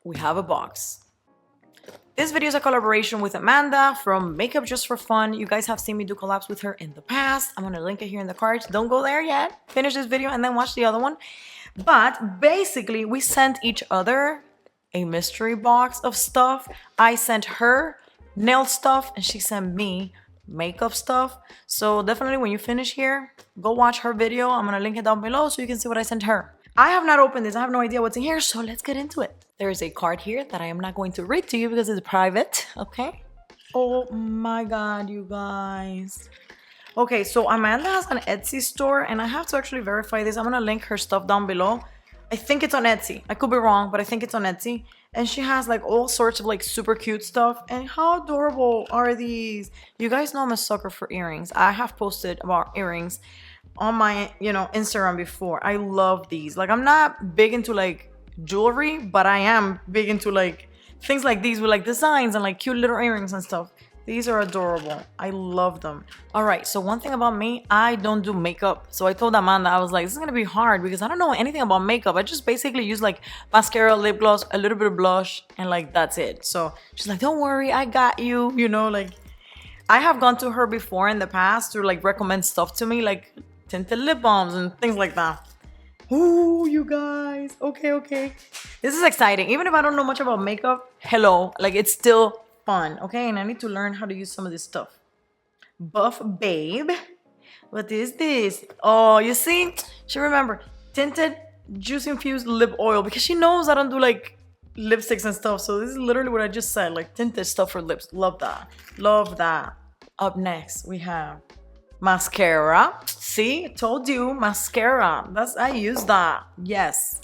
we have a box. This video is a collaboration with Amanda from Makeup Just for Fun. You guys have seen me do collabs with her in the past. I'm gonna link it here in the cards. Don't go there yet. Finish this video and then watch the other one. But basically, we sent each other a mystery box of stuff. I sent her nail stuff and she sent me makeup stuff. So definitely when you finish here, go watch her video. I'm gonna link it down below so you can see what I sent her. I have not opened this. I have no idea what's in here, so let's get into it. There is a card here that I am not going to read to you because it's private, okay? Oh my God, you guys. Okay, so Amanda has an Etsy store and I have to actually verify this. I'm gonna link her stuff down below. I think it's on Etsy. I could be wrong, but I think it's on Etsy. And she has like all sorts of like super cute stuff. And how adorable are these? You guys know I'm a sucker for earrings. I have posted about earrings on my, Instagram before. I love these. Like, I'm not big into like jewelry, but I am big into like things like these with like designs and like cute little earrings and stuff. These are adorable. I love them. All right, so one thing about me, I don't do makeup. So I told Amanda, I was like, this is gonna be hard because I don't know anything about makeup. I just basically use like mascara, lip gloss, a little bit of blush, and like that's it. So she's like, don't worry, I got you. Like I have gone to her before in the past to like recommend stuff to me, like tinted lip balms and things like that. Ooh, you guys. Okay. This is exciting. Even if I don't know much about makeup, hello, like it's still fun, okay? And I need to learn how to use some of this stuff. Buff Babe. What is this? Oh, you see? She remember tinted juice infused lip oil because she knows I don't do like lipsticks and stuff. So this is literally what I just said, like tinted stuff for lips. Love that. Love that. Up next, we have mascara. See, told you, mascara. I use that. Yes.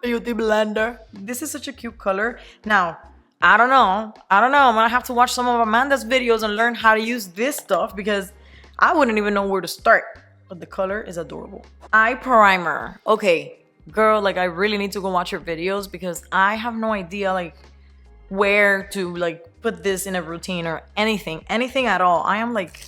Beauty blender. This is such a cute color. Now, I don't know. I'm gonna have to watch some of Amanda's videos and learn how to use this stuff because I wouldn't even know where to start. But the color is adorable. Eye primer. Okay, girl, like I really need to go watch your videos because I have no idea like where to like put this in a routine or anything at all. I am like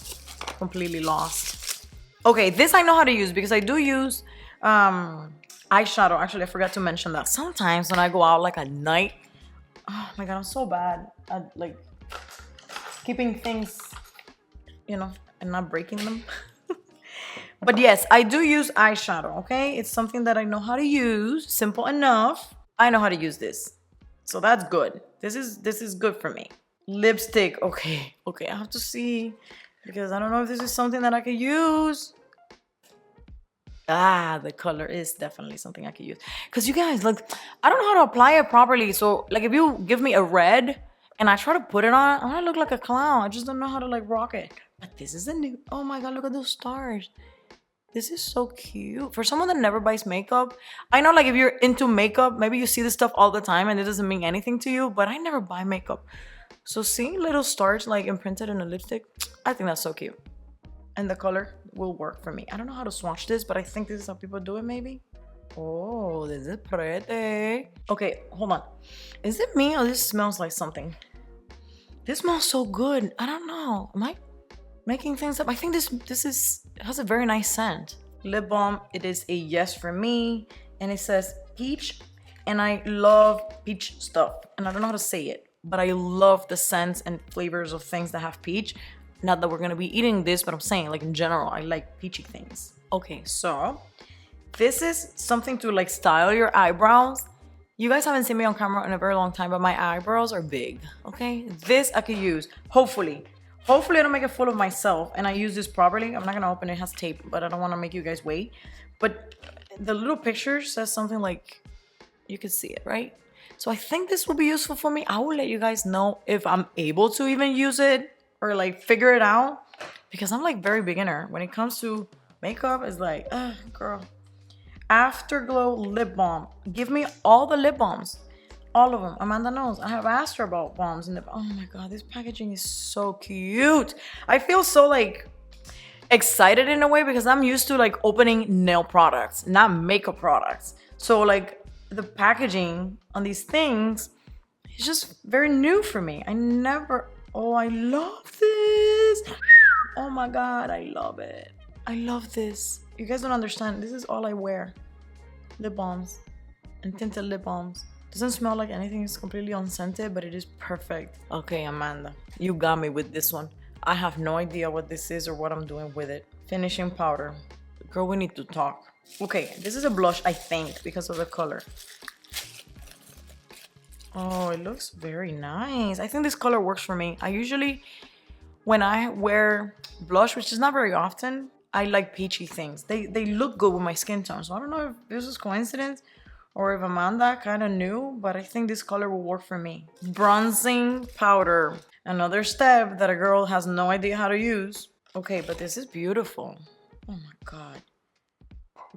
completely lost. Okay, this I know how to use because I do use eyeshadow. Actually, I forgot to mention that. Sometimes when I go out like at night, oh my God, I'm so bad at like keeping things, and not breaking them. But yes, I do use eyeshadow, okay? It's something that I know how to use. Simple enough. I know how to use this. So that's good. This is good for me. Lipstick. Okay, I have to see because I don't know if this is something that I could use. The color is definitely something I could use. Because you guys, like, I don't know how to apply it properly. So, like, if you give me a red and I try to put it on, I'm going to look like a clown. I just don't know how to, like, rock it. But this is a new... Oh, my God, look at those stars. This is so cute. For someone that never buys makeup, I know, like, if you're into makeup, maybe you see this stuff all the time and it doesn't mean anything to you. But I never buy makeup. So, seeing little stars, like, imprinted in a lipstick, I think that's so cute. And the color will work for me. I don't know how to swatch this, but I think this is how people do it maybe. Oh, this is pretty. Okay, hold on. Is it me or this smells like something? This smells so good. I don't know. Am I making things up? I think this has a very nice scent. Lip balm, it is a yes for me. And it says peach. And I love peach stuff. And I don't know how to say it, but I love the scents and flavors of things that have peach. Not that we're gonna be eating this, but I'm saying like in general, I like peachy things. Okay, so this is something to like style your eyebrows. You guys haven't seen me on camera in a very long time, but my eyebrows are big, okay? This I could use, hopefully. Hopefully I don't make a fool of myself and I use this properly. I'm not gonna open it, it has tape, but I don't wanna make you guys wait. But the little picture says something like, you can see it, right? So I think this will be useful for me. I will let you guys know if I'm able to even use it or like figure it out because I'm like very beginner when it comes to makeup. It's like, girl. Afterglow lip balm. Give me all the lip balms, all of them. Amanda knows I have asked her about balms in the. Oh my God, this packaging is so cute. I feel so like excited in a way because I'm used to like opening nail products, not makeup products. So like the packaging on these things is just very new for me. Oh, I love this. Oh my God, I love it. I love this. You guys don't understand. This is all I wear. Lip balms and tinted lip balms. Doesn't smell like anything. It's completely unscented, but it is perfect. Okay, Amanda, you got me with this one. I have no idea what this is or what I'm doing with it. Finishing powder. Girl, we need to talk. Okay, this is a blush, I think, because of the color. Oh, it looks very nice. I think this color works for me. I usually, when I wear blush, which is not very often, I like peachy things. They look good with my skin tone. So I don't know if this is coincidence or if Amanda kind of knew, but I think this color will work for me. Bronzing powder. Another step that a girl has no idea how to use. Okay, but this is beautiful. Oh my God.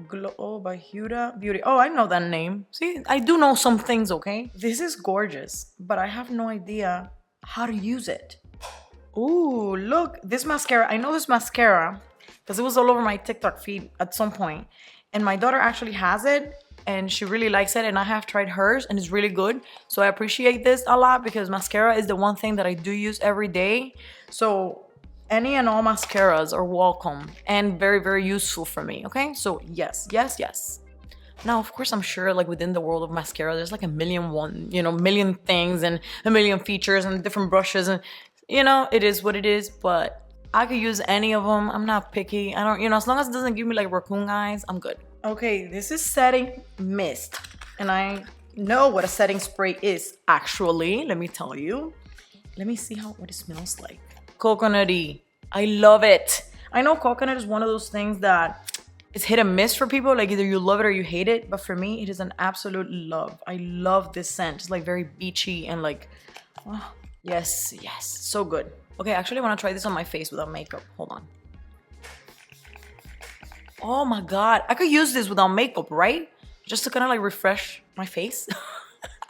Glow by Huda Beauty. Oh, I know that name. See, I do know some things, okay? This is gorgeous, but I have no idea how to use it. Ooh, look, this mascara. I know this mascara because it was all over my TikTok feed at some point. And my daughter actually has it and she really likes it. And I have tried hers and it's really good. So I appreciate this a lot because mascara is the one thing that I do use every day. So any and all mascaras are welcome and very, very useful for me, okay? So yes, yes, yes. Now, of course, I'm sure like within the world of mascara, there's like a million things and a million features and different brushes and, it is what it is, but I could use any of them. I'm not picky. I don't, as long as it doesn't give me like raccoon eyes, I'm good. Okay, this is setting mist. And I know what a setting spray is actually, let me tell you. Let me see what it smells like. Coconutty. I love it. I know coconut is one of those things that is hit and miss for people. Like either you love it or you hate it. But for me, it is an absolute love. I love this scent. It's like very beachy and like, oh, yes, yes. So good. Okay, actually I want to try this on my face without makeup. Hold on. Oh my God. I could use this without makeup, right? Just to kind of like refresh my face.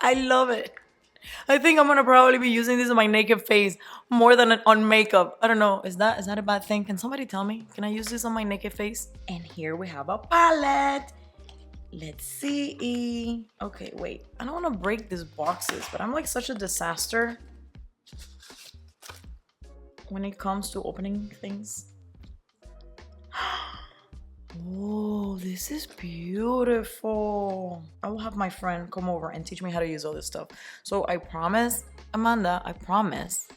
I love it. I think I'm gonna probably be using this on my naked face more than on makeup. I don't know. Is that a bad thing? Can somebody tell me? Can I use this on my naked face? And here we have a palette. Let's see. Okay, wait. I don't want to break these boxes, but I'm like such a disaster when it comes to opening things. Oh, this is beautiful. I will have my friend come over and teach me how to use all this stuff. So I promise, Amanda, I promise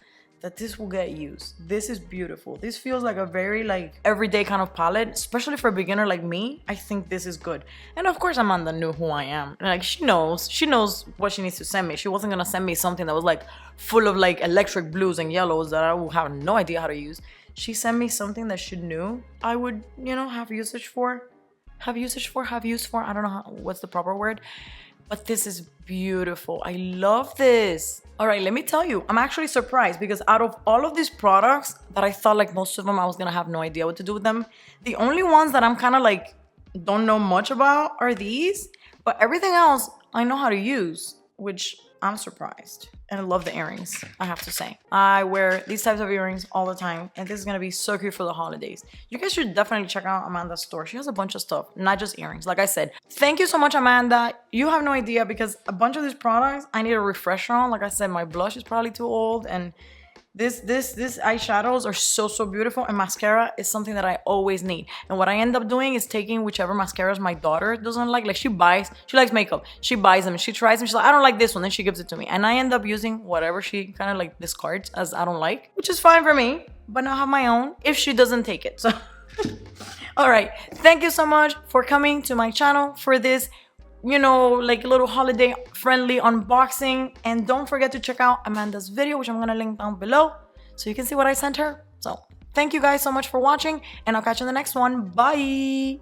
that this will get used. This is beautiful. This feels like a very like everyday kind of palette, especially for a beginner like me. I think this is good. And of course, Amanda knew who I am. Like she knows what she needs to send me. She wasn't gonna send me something that was like full of like electric blues and yellows that I will have no idea how to use. She sent me something that she knew I would, have use for. I don't know what's the proper word, but this is beautiful. I love this. All right, let me tell you, I'm actually surprised because out of all of these products that I thought like most of them, I was gonna have no idea what to do with them. The only ones that I'm kind of like, don't know much about are these, but everything else I know how to use, which I'm surprised. And I love the earrings, I have to say. I wear these types of earrings all the time, and this is gonna be so cute for the holidays. You guys should definitely check out Amanda's store. She has a bunch of stuff, not just earrings, like I said. Thank you so much, Amanda. You have no idea because a bunch of these products I need a refresher on. Like I said, my blush is probably too old, and these eyeshadows are so beautiful, and mascara is something that I always need. And what I end up doing is taking whichever mascaras my daughter doesn't like she likes makeup, she buys them, she tries them, she's like, I don't like this one, then she gives it to me, and I end up using whatever she kind of like discards as I don't like, which is fine for me, but now I have my own if she doesn't take it. So all right, thank you so much for coming to my channel for this like a little holiday friendly unboxing. And don't forget to check out Amanda's video, which I'm gonna link down below so you can see what I sent her. So thank you guys so much for watching, and I'll catch you in the next one. Bye.